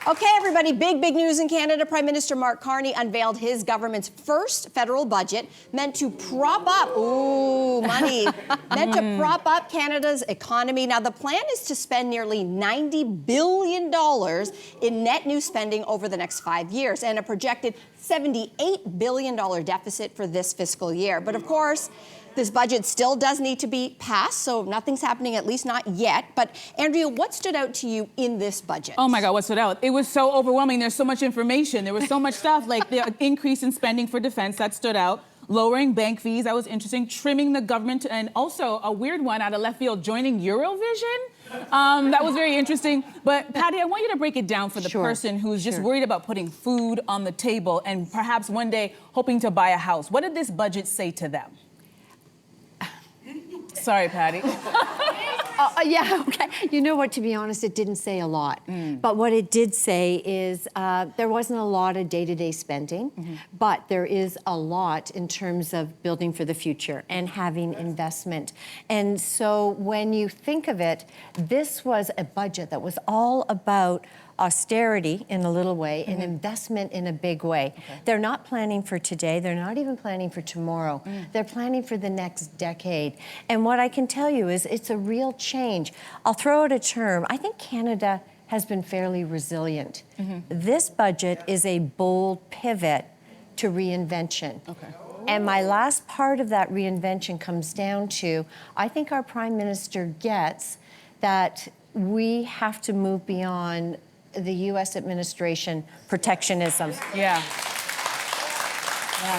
Okay, everybody, big news in Canada. Prime Minister Mark Carney unveiled his government's first federal budget meant to prop up, meant to prop up Canada's economy. Now, the plan is to spend nearly $90 billion in net new spending over the next 5 years and a projected $78 billion deficit for this fiscal year. But of course, this budget still does need to be passed, so nothing's happening, at least not yet. But Andrea, what stood out to you in this budget? Oh my God, what stood out? It was so overwhelming. There's so much information. There was so much stuff, like the increase in spending for defense, that stood out. Lowering bank fees, that was interesting. Trimming the government, and also a weird one out of left field, joining Eurovision. That was very interesting. But Patty, I want you to break it down for the person who's just worried about putting food on the table and perhaps one day hoping to buy a house. What did this budget say to them? Sorry, Patty. Yeah, okay. You know what, to be honest, it didn't say a lot. But what it did say is there wasn't a lot of day-to-day spending, but there is a lot in terms of building for the future and having investment. And so when you think of it, this was a budget that was all about austerity in a little way, and investment in a big way. They're not planning for today. They're not even planning for tomorrow. They're planning for the next decade. And what I can tell you is it's a real change. I'll throw out a term. I think Canada has been fairly resilient. This budget is a bold pivot to reinvention. And my last part of that reinvention comes down to, I think our Prime Minister gets that we have to move beyond the U.S. administration protectionism.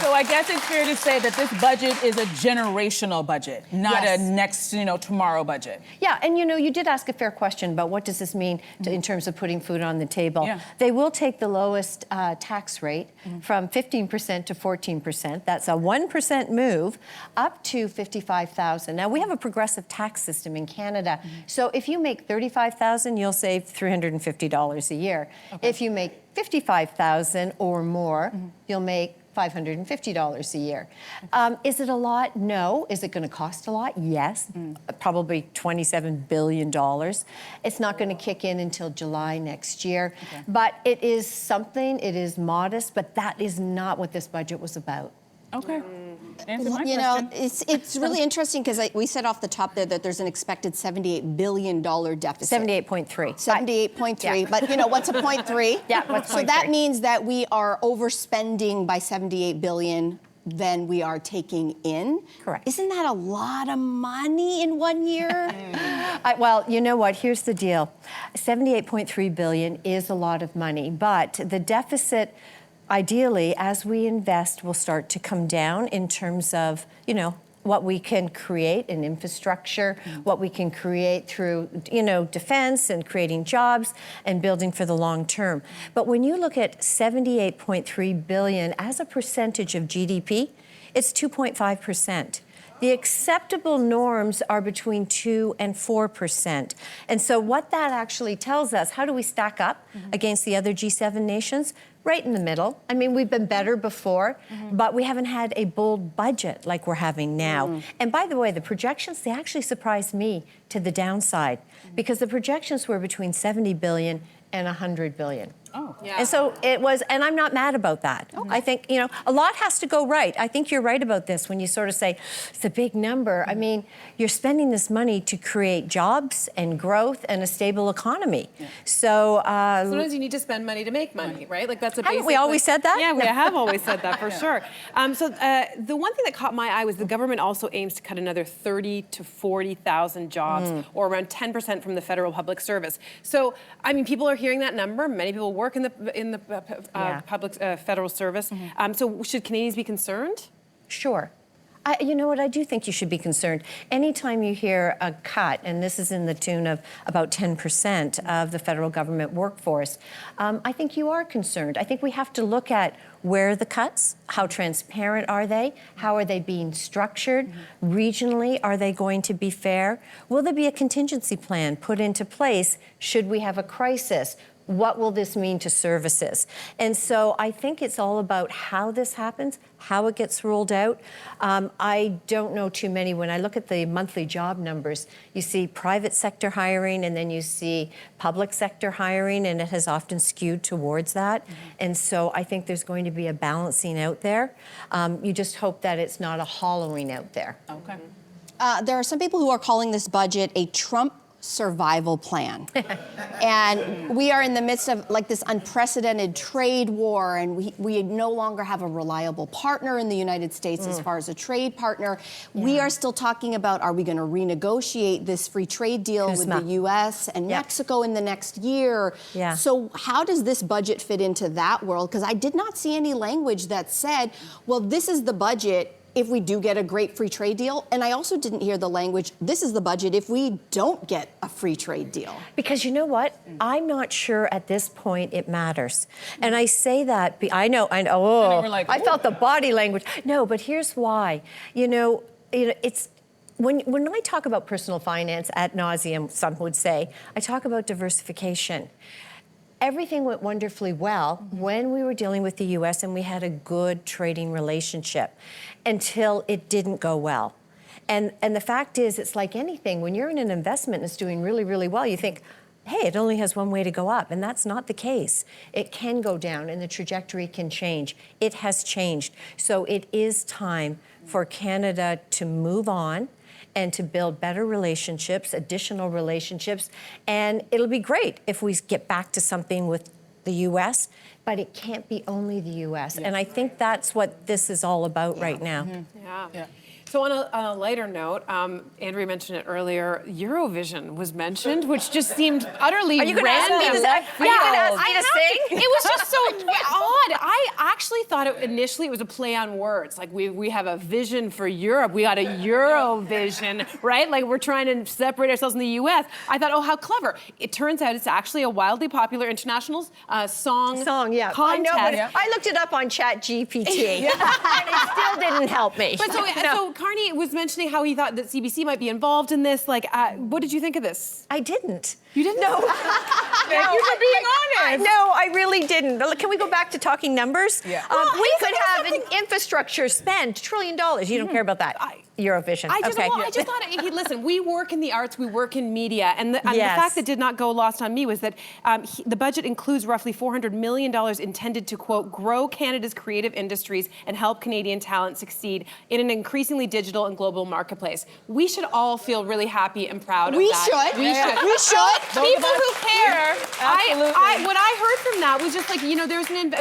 So I guess it's fair to say that this budget is a generational budget, not a next, tomorrow budget. Yeah, and you did ask a fair question about what does this mean in terms of putting food on the table. They will take the lowest tax rate from 15% to 14%. That's a 1% move up to $55,000. Now, we have a progressive tax system in Canada. So if you make $35,000, you'll save $350 a year. If you make $55,000 or more, you'll make $550 a year. Is it a lot? No. Is it going to cost a lot? Yes. Probably $27 billion. It's not going to kick in until July next year. But it is something, it is modest, but that is not what this budget was about. Answer my question. It's really interesting because we said off the top there that there's an expected $78 billion deficit. 78.3. 78.3, but what's a 0.3? What's so that means that we are overspending by $78 billion than we are taking in. Correct. Isn't that a lot of money in 1 year? Well, you know what? Here's the deal. $78.3 billion is a lot of money, but the deficit, ideally, as we invest, will start to come down in terms of, what we can create in infrastructure, what we can create through, defense and creating jobs and building for the long term. But when you look at $78.3 billion as a percentage of GDP, it's 2.5%. The acceptable norms are between 2% and 4%. And so what that actually tells us, how do we stack up against the other G7 nations? Right in the middle. I mean, we've been better before, but we haven't had a bold budget like we're having now. And by the way, the projections, they actually surprised me to the downside because the projections were between 70 billion and 100 billion. And so it was, and I'm not mad about that. I think, a lot has to go right. I think you're right about this when you sort of say, it's a big number. I mean, you're spending this money to create jobs and growth and a stable economy. So sometimes you need to spend money to make money, right? Like that's a basic. Haven't we always said that? Yeah, we have always said that for sure. So the one thing that caught my eye was the government also aims to cut another 30,000 to 40,000 jobs, or around 10% from the federal public service. So I mean, people are hearing that number. Many people work in the public federal service. So should Canadians be concerned? Sure. You know what, I do think you should be concerned. Anytime you hear a cut, and this is in the tune of about 10% of the federal government workforce, I think you are concerned. I think we have to look at where are the cuts, how transparent are they, how are they being structured, regionally, are they going to be fair? Will there be a contingency plan put into place should we have a crisis? what will this mean to services? And so I think it's all about how this happens, how it gets rolled out. I don't know too many. When I look at the monthly job numbers, you see private sector hiring and then you see public sector hiring, and it has often skewed towards that. And so I think there's going to be a balancing out there. You just hope that it's not a hollowing out there. Okay. There are some people who are calling this budget a Trump survival plan. And we are in the midst of like this unprecedented trade war, and we no longer have a reliable partner in the United States as far as a trade partner. We are still talking about, are we going to renegotiate this free trade deal with the US and Mexico in the next year? So how does this budget fit into that world? Because I did not see any language that said, well, this is the budget if we do get a great free trade deal. And I also didn't hear the language, this is the budget if we don't get a free trade deal. Because you know what? I'm not sure at this point it matters. And I say that, I know, I felt the body language. No, but here's why. You know, it's, when I talk about personal finance ad nauseum, some would say, I talk about diversification. Everything went wonderfully well when we were dealing with the US and we had a good trading relationship until it didn't go well. And the fact is, it's like anything. When you're in an investment and it's doing really, really well, you think, hey, it only has one way to go up. And that's not the case. It can go down and the trajectory can change. It has changed. So it is time for Canada to move on and to build better relationships, additional relationships. And it'll be great if we get back to something with the US, but it can't be only the US. And I think that's what this is all about right now. So on a lighter note, Andrea mentioned it earlier, Eurovision was mentioned, which just seemed utterly random. Are you going to ask me to sing? It was just so odd. I actually thought initially it was a play on words. Like we have a vision for Europe. We got a Eurovision, right? Like we're trying to separate ourselves in the U.S. I thought, oh, how clever. It turns out it's actually a wildly popular international song Yeah. contest. I know, but I looked it up on ChatGPT, and it still didn't help me. But so Carney was mentioning how he thought that CBC might be involved in this. Like, what did you think of this? I didn't. You didn't? No. Thank you for being honest. No, I really didn't. Can we go back to talking numbers? Yeah. We could have an infrastructure spend $1 trillion. You don't care about that. Eurovision. I just thought, hey, listen, we work in the arts, we work in media, and the fact that did not go lost on me was that the budget includes roughly $400 million intended to, quote, grow Canada's creative industries and help Canadian talent succeed in an increasingly digital and global marketplace. We should all feel really happy and proud of that. We should. People who care. What I heard from that was just like, you know,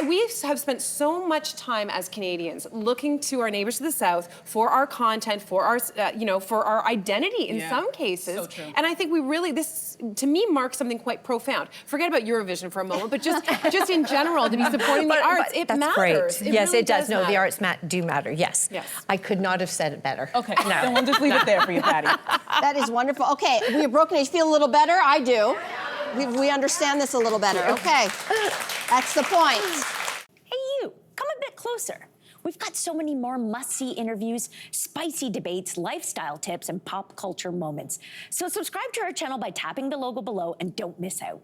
we have spent so much time as Canadians looking to our neighbors to the south for our content, for our, for our identity in some cases. So true. And I think this, to me, marks something quite profound. Forget about Eurovision for a moment, but just in general, to be supporting the arts, it that's matters. Great. Yes, really it does. No, matter. the arts do matter. Yes. I could not have said it better. Okay, then we'll just leave it there for you, Patty. That is wonderful. Okay, we are broken age. Feel a little better? I do. We understand this a little better. Okay, that's the point. Hey, you, come a bit closer. We've got so many more must-see interviews, spicy debates, lifestyle tips, and pop culture moments. So subscribe to our channel by tapping the logo below and don't miss out.